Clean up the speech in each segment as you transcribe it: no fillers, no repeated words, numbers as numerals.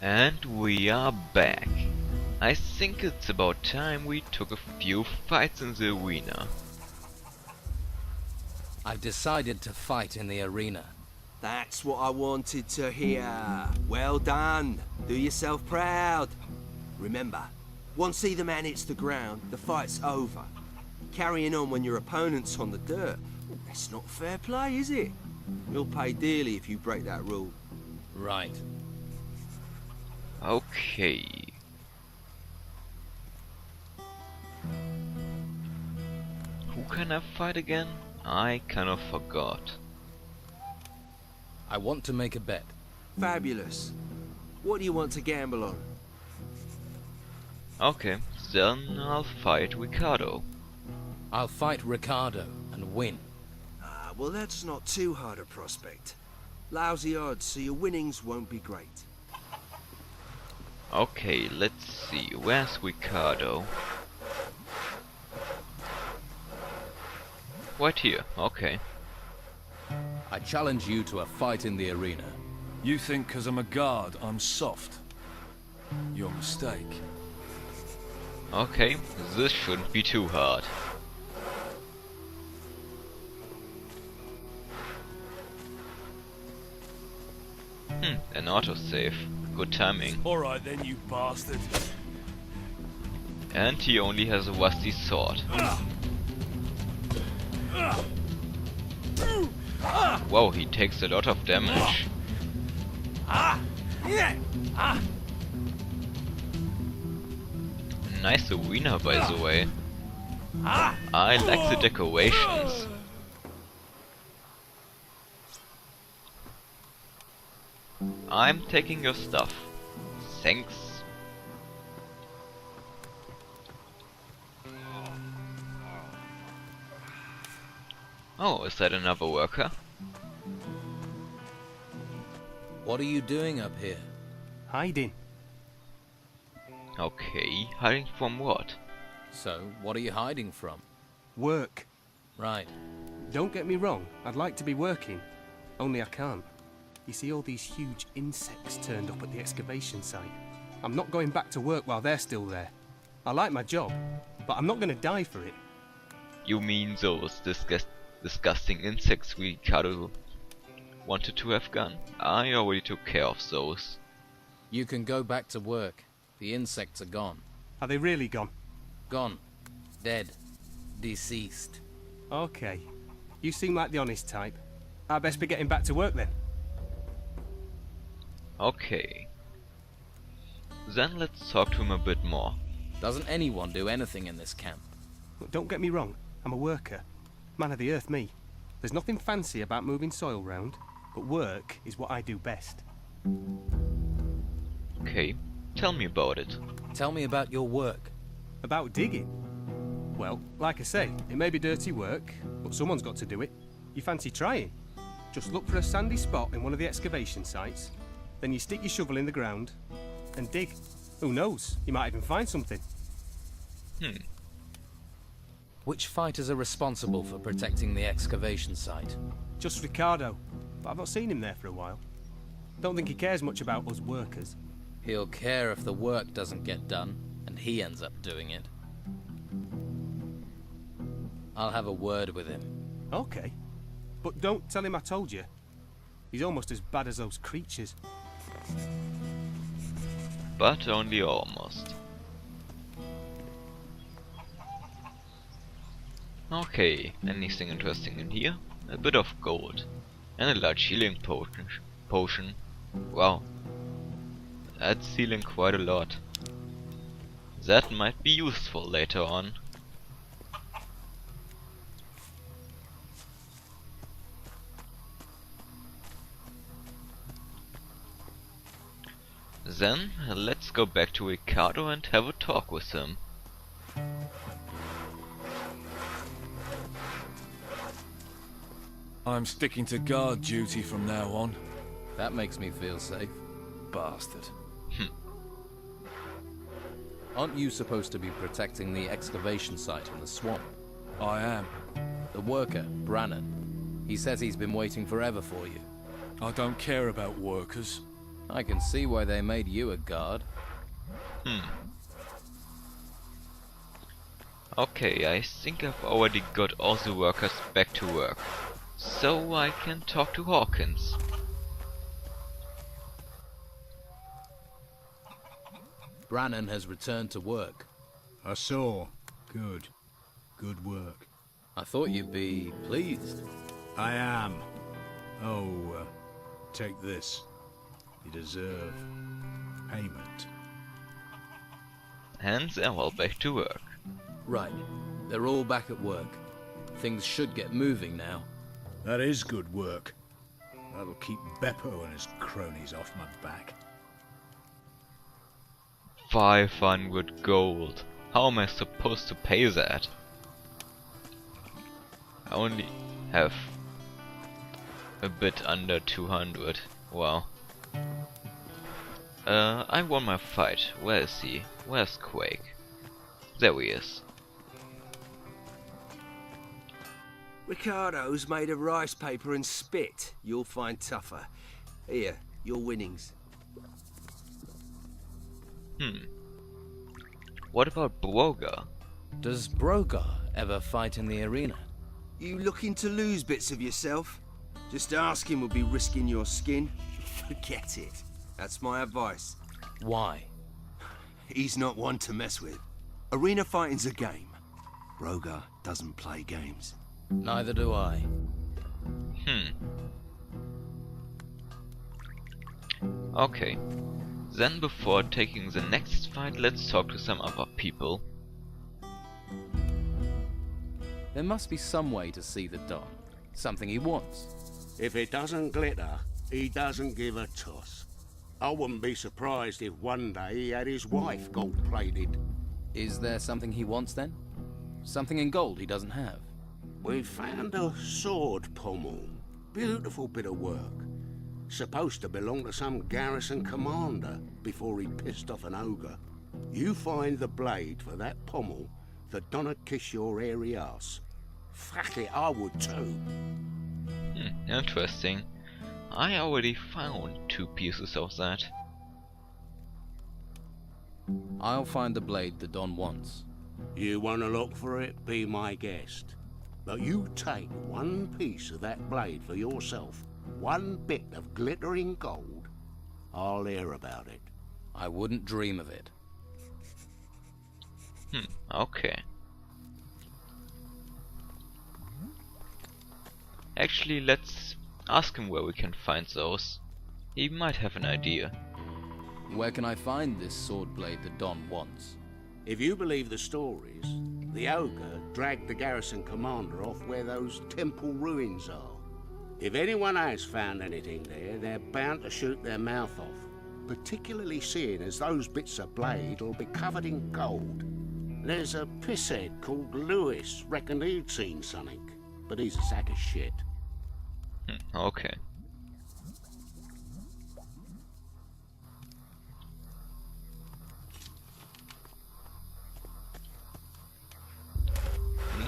And we are back. I think it's about time we took a few fights in the arena. I've decided to fight in the arena. That's what I wanted to hear. Well done. Do yourself proud. Remember, once either man hits the ground, the fight's over. Carrying on when your opponent's on the dirt, that's not fair play, is it? You'll pay dearly if you break that rule. Right. Okay. Who can I fight again? I kind of forgot. I want to make a bet. Fabulous. What do you want to gamble on? Okay, then I'll fight Ricardo. I'll fight Ricardo and win. Ah, well, that's not too hard a prospect. Lousy odds, so your winnings won't be great. Okay, let's see, where's Ricardo? Right here, okay. I challenge you to a fight in the arena. You think 'cause I'm a guard, I'm soft? Your mistake. Okay, this shouldn't be too hard. An autosave. Good timing. Alright then, you bastard. And he only has a rusty sword. Wow, he takes a lot of damage. Nice arena, by the way. I like the decorations. I'm taking your stuff. Thanks. Oh, is that another worker? What are you doing up here? Hiding. Okay, hiding from what? So, what are you hiding from? Work. Right. Don't get me wrong, I'd like to be working. Only I can't. You see all these huge insects turned up at the excavation site. I'm not going back to work while they're still there. I like my job, but I'm not going to die for it. You mean those disgusting insects Ricardo wanted to have gone? I already took care of those. You can go back to work. The insects are gone. Are they really gone? Gone. Dead. Deceased. Okay. You seem like the honest type. I'd best be getting back to work then. Okay. Then let's talk to him a bit more. Doesn't anyone do anything in this camp? Look, don't get me wrong, I'm a worker. Man of the earth, me. There's nothing fancy about moving soil round, but work is what I do best. Okay, tell me about it. Tell me about your work. About digging? Well, like I say, it may be dirty work, but someone's got to do it. You fancy trying? Just look for a sandy spot in one of the excavation sites, then you stick your shovel in the ground and dig. Who knows, you might even find something. Which fighters are responsible for protecting the excavation site? Just Ricardo, but I've not seen him there for a while. Don't think he cares much about us workers. He'll care if the work doesn't get done, and he ends up doing it. I'll have a word with him. Okay, but don't tell him I told you. He's almost as bad as those creatures. But only almost. Okay, anything interesting in here? A bit of gold. And a large healing potion. Wow. That's healing quite a lot. That might be useful later on. Then, let's go back to Ricardo and have a talk with him. I'm sticking to guard duty from now on. That makes me feel safe. Bastard. Aren't you supposed to be protecting the excavation site in the swamp? I am. The worker, Brannan, he says he's been waiting forever for you. I don't care about workers. I can see why they made you a guard. Okay, I think I've already got all the workers back to work. So I can talk to Hawkins. Brannon has returned to work. I saw. Good. Good work. I thought you'd be pleased. I am. Oh, take this. You deserve payment. And they're all back to work. Right. They're all back at work. Things should get moving now. That is good work. That'll keep Beppo and his cronies off my back. 500 gold. How am I supposed to pay that? I only have a bit under 200. Wow. I won my fight. Where is he? Where's Quake? There he is. Ricardo's made of rice paper and spit. You'll find tougher. Here, your winnings. What about Brogar? Does Brogar ever fight in the arena? You looking to lose bits of yourself? Just asking would be risking your skin. Forget it. That's my advice. Why? He's not one to mess with. Arena fighting's a game. Brogar doesn't play games. Neither do I. Okay. Then before taking the next fight, let's talk to some other people. There must be some way to see the Don. Something he wants. If it doesn't glitter, he doesn't give a toss. I wouldn't be surprised if one day he had his wife gold-plated. Is there something he wants then? Something in gold he doesn't have? We found a sword pommel. Beautiful bit of work. Supposed to belong to some garrison commander before he pissed off an ogre. You find the blade for that pommel, the Donna kiss your hairy ass. Fuck it, I would too. Interesting. I already found 2 pieces of that. I'll find the blade the Don wants. You want to look for it, be my guest. But you take 1 piece of that blade for yourself, 1 bit of glittering gold, I'll hear about it. I wouldn't dream of it. Okay. Actually, let's ask him where we can find those. He might have an idea. Where can I find this sword blade the Don wants? If you believe the stories, the ogre dragged the garrison commander off where those temple ruins are. If anyone has found anything there, they're bound to shoot their mouth off, particularly seeing as those bits of blade will be covered in gold. There's a pisshead called Lewis, reckoned he'd seen something, but he's a sack of shit. Okay.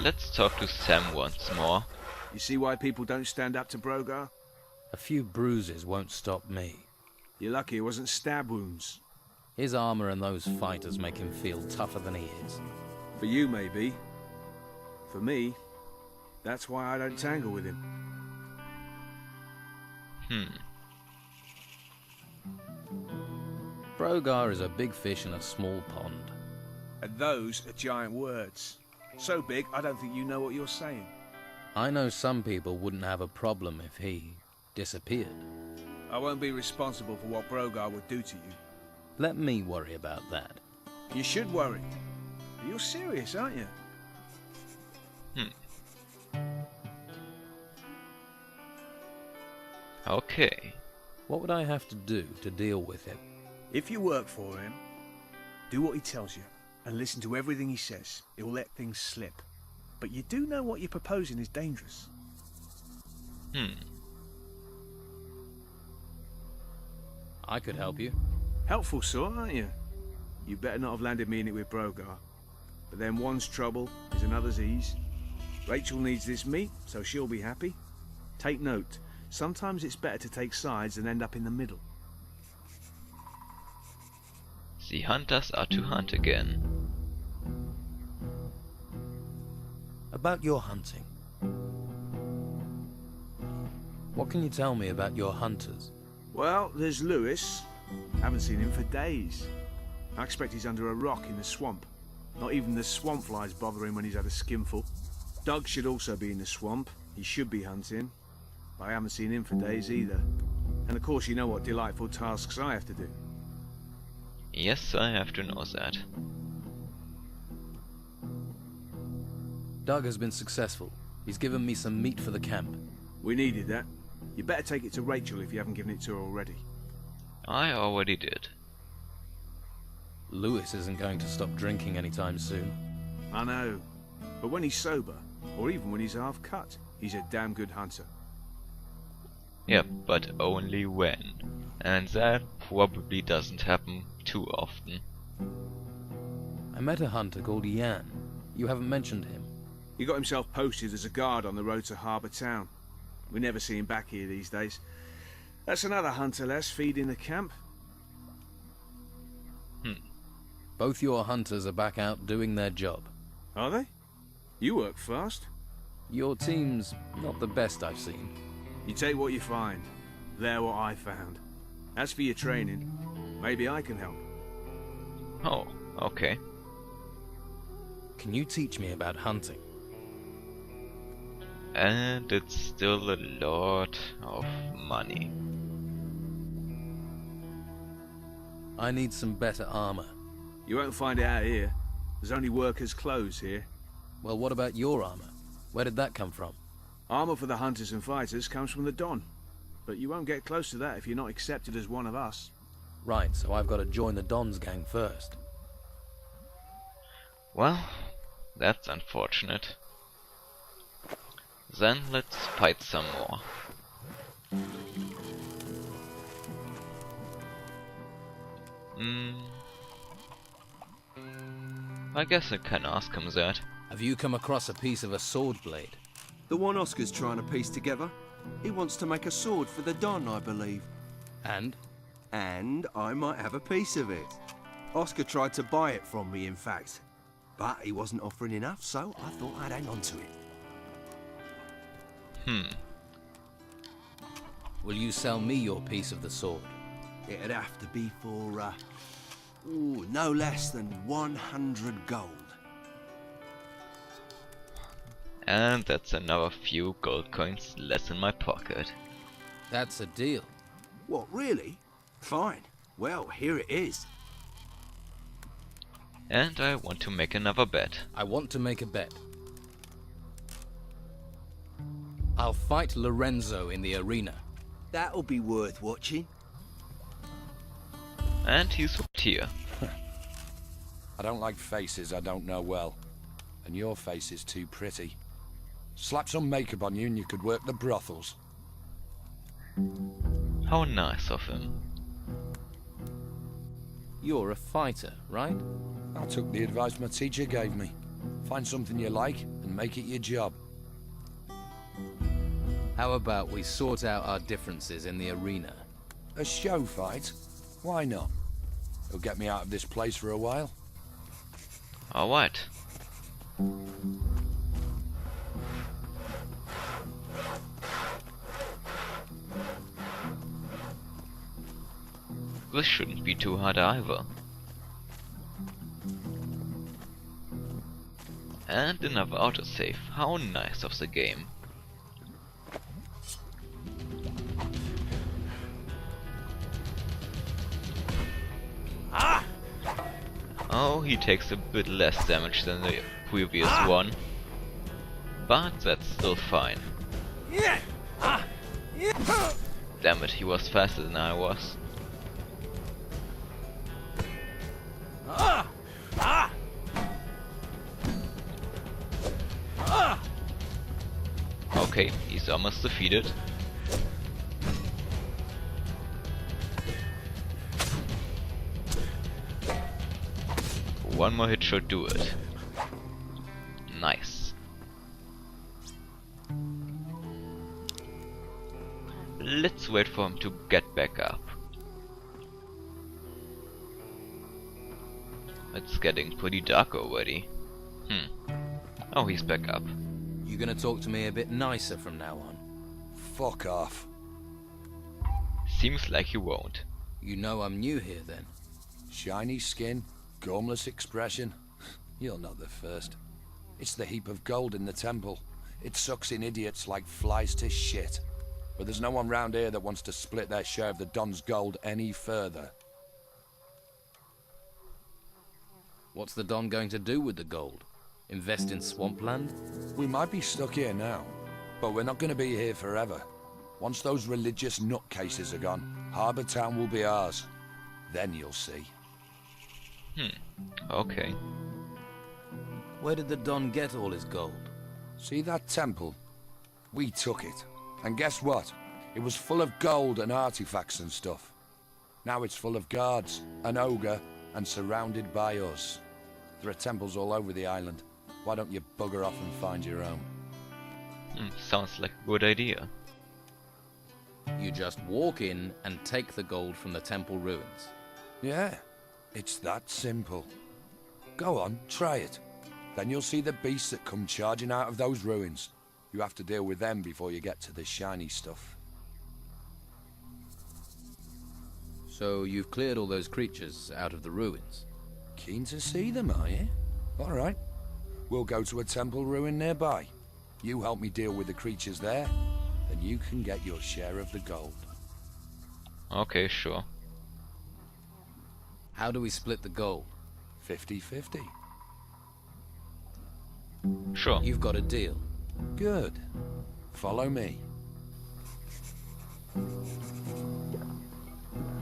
Let's talk to Sam once more. You see why people don't stand up to Brogar? A few bruises won't stop me. You're lucky it wasn't stab wounds. His armor and those fighters make him feel tougher than he is. For you, maybe. For me, that's why I don't tangle with him. Brogar is a big fish in a small pond. And those are giant words. So big, I don't think you know what you're saying. I know some people wouldn't have a problem if he disappeared. I won't be responsible for what Brogar would do to you. Let me worry about that. You should worry. You're serious, aren't you? Okay. What would I have to do to deal with him? If you work for him, do what he tells you and listen to everything he says. He'll let things slip. But you do know what you're proposing is dangerous. I could help you. Helpful sort, aren't you? You better not have landed me in it with Brogar. But then one's trouble is another's ease. Rachel needs this meat, so she'll be happy. Take note, sometimes it's better to take sides than end up in the middle. The hunters are to hunt again. About your hunting. What can you tell me about your hunters? Well, there's Lewis. Haven't seen him for days. I expect he's under a rock in the swamp. Not even the swamp flies bother him when he's had a skinful. Doug should also be in the swamp. He should be hunting. But I haven't seen him for days either. And of course you know what delightful tasks I have to do. Yes, I have to know that. Doug has been successful. He's given me some meat for the camp. We needed that. You better take it to Rachel if you haven't given it to her already. I already did. Lewis isn't going to stop drinking anytime soon. I know. But when he's sober, or even when he's half cut, he's a damn good hunter. Yeah, but only when. And that probably doesn't happen too often. I met a hunter called Jan. You haven't mentioned him. He got himself posted as a guard on the road to Harbour Town. We never see him back here these days. That's another hunter less feeding the camp. Both your hunters are back out doing their job. Are they? You work fast. Your team's not the best I've seen. You take what you find. They're what I found. As for your training, maybe I can help. Oh, okay. Can you teach me about hunting? And it's still a lot of money. I need some better armor. You won't find it out here. There's only workers' clothes here. Well, what about your armor? Where did that come from? Armor for the hunters and fighters comes from the Don. But you won't get close to that if you're not accepted as one of us. Right, so I've got to join the Don's gang first. Well, that's unfortunate. Then let's fight some more. I guess I can ask him that. Have you come across a piece of a sword blade? The one Oscar's trying to piece together. He wants to make a sword for the Don, I believe. And? And I might have a piece of it. Oscar tried to buy it from me, in fact. But he wasn't offering enough, so I thought I'd hang on to it. Will you sell me your piece of the sword? It'd have to be for, no less than 100 gold. And that's another few gold coins less in my pocket. That's a deal. What, really? Fine. Well, here it is. And I want to make another bet. I want to make a bet. I'll fight Lorenzo in the arena. That'll be worth watching. And he's right here. I don't like faces I don't know well. And your face is too pretty. Slap some makeup on you and you could work the brothels. How nice of him. You're a fighter, right? I took the advice my teacher gave me. Find something you like and make it your job. How about we sort out our differences in the arena? A show fight? Why not? It'll get me out of this place for a while. Alright. This shouldn't be too hard either. And another autosave. How nice of the game. Oh, he takes a bit less damage than the previous one. But that's still fine. Damn it, he was faster than I was. Okay, he's almost defeated. One more hit should do it. Nice. Let's wait for him to get back up. It's getting pretty dark already. Oh, he's back up. You gonna talk to me a bit nicer from now on? Fuck off. Seems like you won't. You know I'm new here then. Shiny skin, gormless expression. You're not the first. It's the heap of gold in the temple. It sucks in idiots like flies to shit. But there's no one round here that wants to split their share of the Don's gold any further. What's the Don going to do with the gold? Invest in swampland? We might be stuck here now, but we're not going to be here forever. Once those religious nutcases are gone, Harbour Town will be ours. Then you'll see. Okay. Where did the Don get all his gold? See that temple? We took it. And guess what? It was full of gold and artifacts and stuff. Now it's full of guards, an ogre, and surrounded by us. There are temples all over the island. Why don't you bugger off and find your own? Sounds like a good idea. You just walk in and take the gold from the temple ruins. Yeah, it's that simple. Go on, try it. Then you'll see the beasts that come charging out of those ruins. You have to deal with them before you get to the shiny stuff. So you've cleared all those creatures out of the ruins? Keen to see them, are you? All right. We'll go to a temple ruin nearby. You help me deal with the creatures there, then you can get your share of the gold. Okay, sure. How do we split the gold? 50-50. Sure. You've got a deal. Good. Follow me.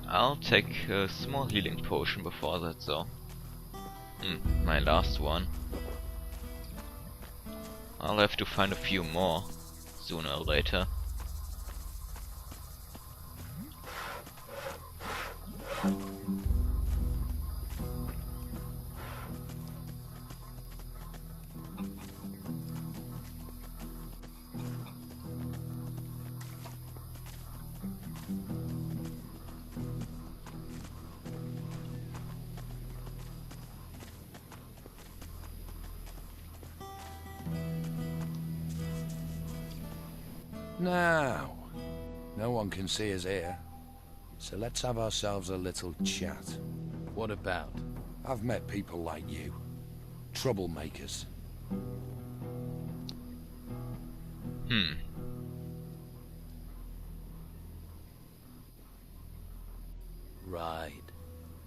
I'll take a small healing potion before that though. My last one. I'll have to find a few more sooner or later. Now, no one can see us here, so let's have ourselves a little chat. What about? I've met people like you. Troublemakers. Right.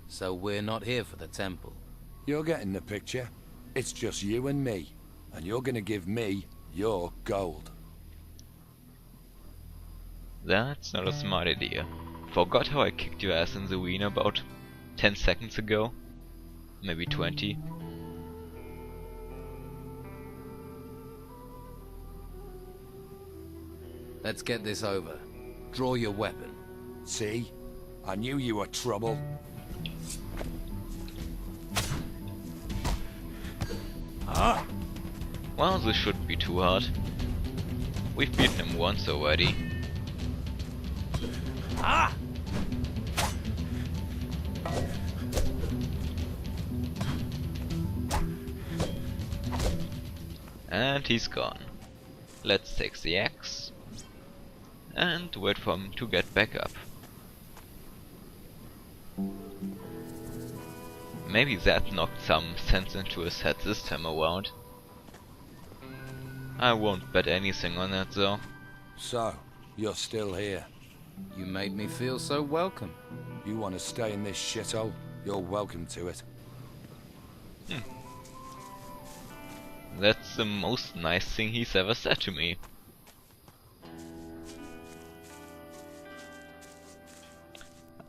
So we're not here for the temple. You're getting the picture. It's just you and me, and you're gonna give me your gold. That's not a smart idea. Forgot how I kicked your ass in the arena about 10 seconds ago? Maybe 20. Let's get this over. Draw your weapon. See? I knew you were trouble. Well, this shouldn't be too hard. We've beaten him once already. And he's gone. Let's take the axe and wait for him to get back up. Maybe that knocked some sense into his head this time around. I won't bet anything on that though. So, you're still here. You made me feel so welcome. You want to stay in this shithole? You're welcome to it. That's the most nice thing he's ever said to me.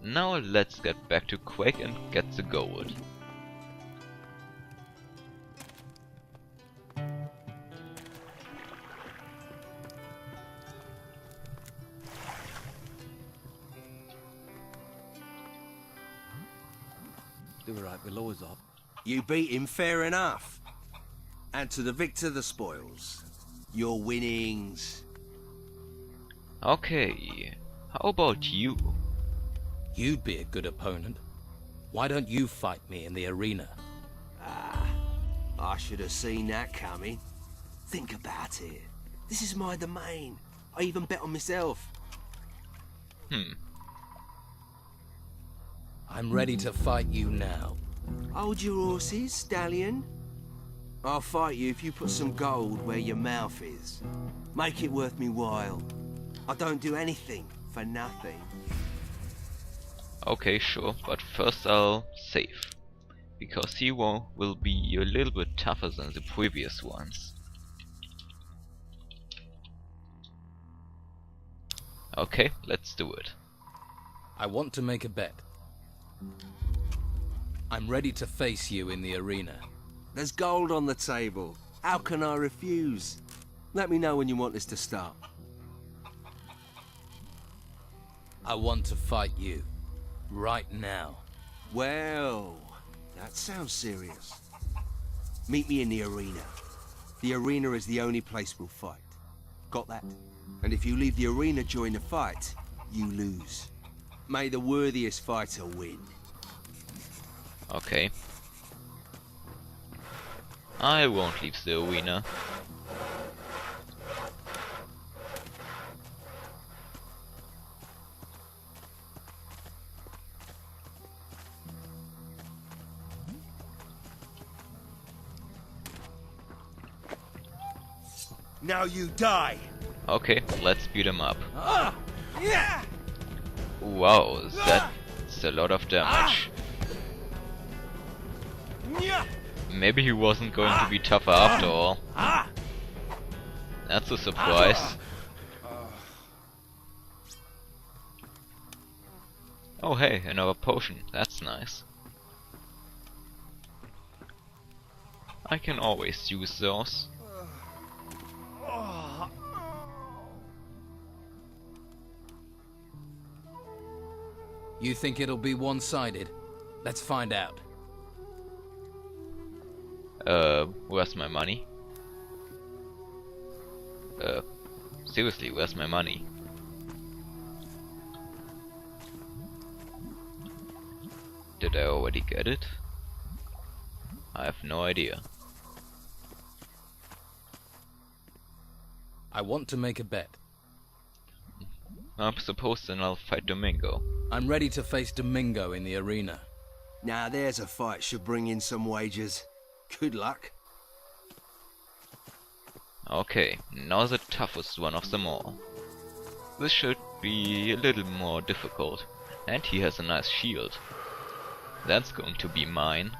Now let's get back to Quake and get the gold. Do right below us up. You beat him fair enough. And to the victor the spoils. Your winnings. Okay, how about you? You'd be a good opponent. Why don't you fight me in the arena? I should have seen that coming. Think about it. This is my domain. I even bet on myself. I'm ready to fight you now. Hold your horses, stallion. I'll fight you if you put some gold where your mouth is. Make it worth me while. I don't do anything for nothing. Okay, sure, but first I'll save. Because he will be a little bit tougher than the previous ones. Okay, let's do it. I want to make a bet. I'm ready to face you in the arena. There's gold on the table. How can I refuse? Let me know when you want this to start. I want to fight you. Right now. Well, that sounds serious. Meet me in the arena. The arena is the only place we'll fight. Got that? And if you leave the arena during the fight, you lose. May the worthiest fighter win. Okay. I won't leave the arena. Now you die! Okay, let's beat him up. Wow, that's a lot of damage. Maybe he wasn't going to be tougher after all. That's a surprise. Oh hey, another potion. That's nice. I can always use those. You think it'll be one-sided? Let's find out. Where's my money? Seriously, where's my money? Did I already get it? I have no idea. I want to make a bet. I suppose then I'll fight Domingo. I'm ready to face Domingo in the arena. Now there's a fight should bring in some wages. Good luck. Okay, now the toughest one of them all. This should be a little more difficult. And he has a nice shield. That's going to be mine.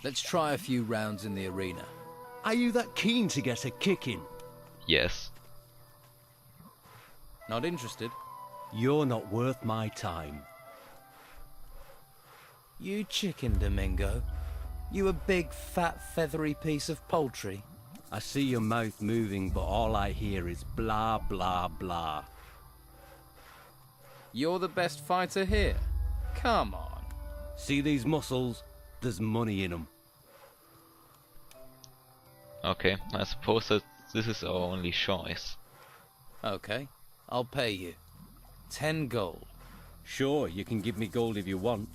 Let's try a few rounds in the arena. Are you that keen to get a kicking? Yes. Not interested? You're not worth my time. You chicken, Domingo. You a big, fat, feathery piece of poultry. I see your mouth moving, but all I hear is blah, blah, blah. You're the best fighter here. Come on. See these muscles? There's money in them. Okay, I suppose that this is our only choice. Okay, I'll pay you. 10 gold. Sure, you can give me gold if you want,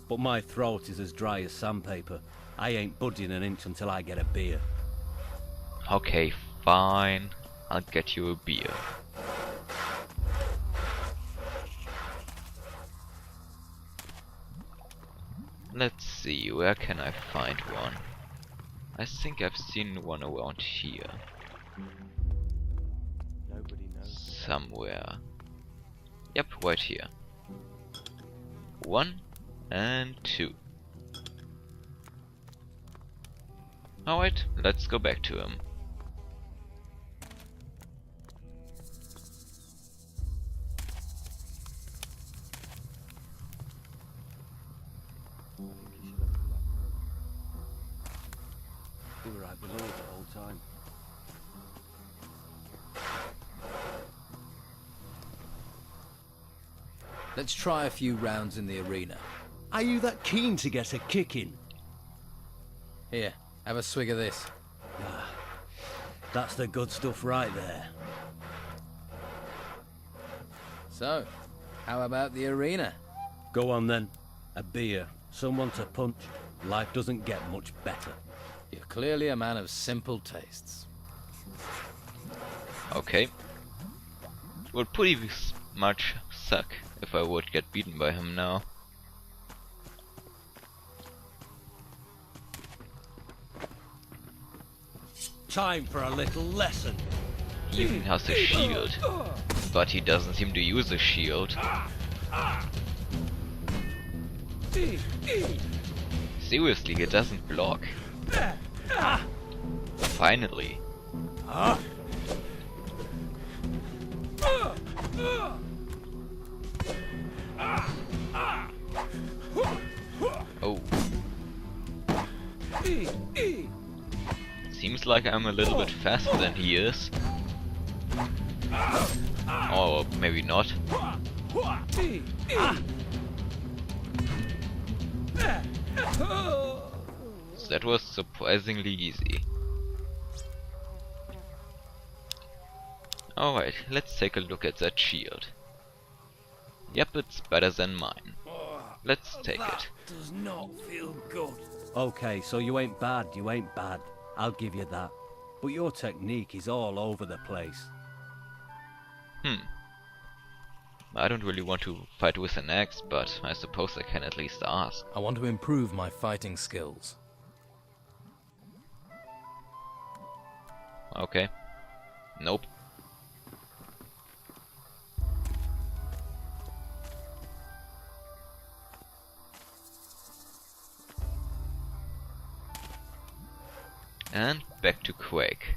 but my throat is as dry as sandpaper. I ain't budging an inch until I get a beer. Okay, fine. I'll get you a beer. Let's see, where can I find one? I think I've seen one around here. Nobody knows. Somewhere. Yep, right here. 1 and 2. Alright, let's go back to him. You were right below it the whole time. Let's try a few rounds in the arena. Are you that keen to get a kicking? Here, have a swig of this. That's the good stuff right there. So, how about the arena? Go on then. A beer. Someone to punch. Life doesn't get much better. You're clearly a man of simple tastes. Okay. Would pretty much suck if I would get beaten by him now. Time for a little lesson. He even has a shield, but he doesn't seem to use a shield. Seriously, he doesn't block. Finally. Oh. Seems like I'm a little bit faster than he is. Or maybe not. That was surprisingly easy. Alright, let's take a look at that shield. Yep, it's better than mine. Let's take it. Does not feel good. Okay, so you ain't bad, you ain't bad. I'll give you that. But your technique is all over the place. I don't really want to fight with an axe, but I suppose I can at least ask. I want to improve my fighting skills. Okay. Nope. And back to Quake.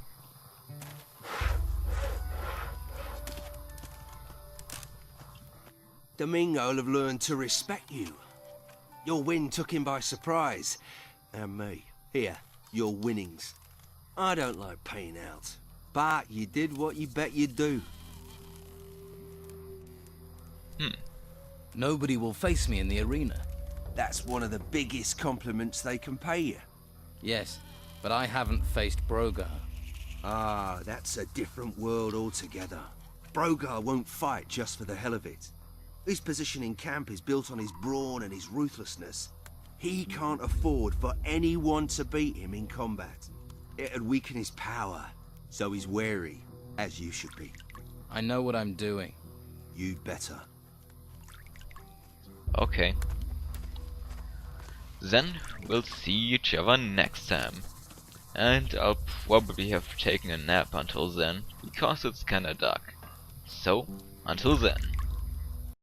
Domingo'll have learned to respect you. Your win took him by surprise. And me. Here, your winnings. I don't like paying out, but you did what you bet you'd do. Nobody will face me in the arena. That's one of the biggest compliments they can pay you. Yes, but I haven't faced Brogar. Ah, that's a different world altogether. Brogar won't fight just for the hell of it. His position in camp is built on his brawn and his ruthlessness. He can't afford for anyone to beat him in combat. It'd weaken his power, so he's wary, as you should be. I know what I'm doing. You'd better. Okay. Then we'll see each other next time. And I'll probably have taken a nap until then, because it's kinda dark. So, until then.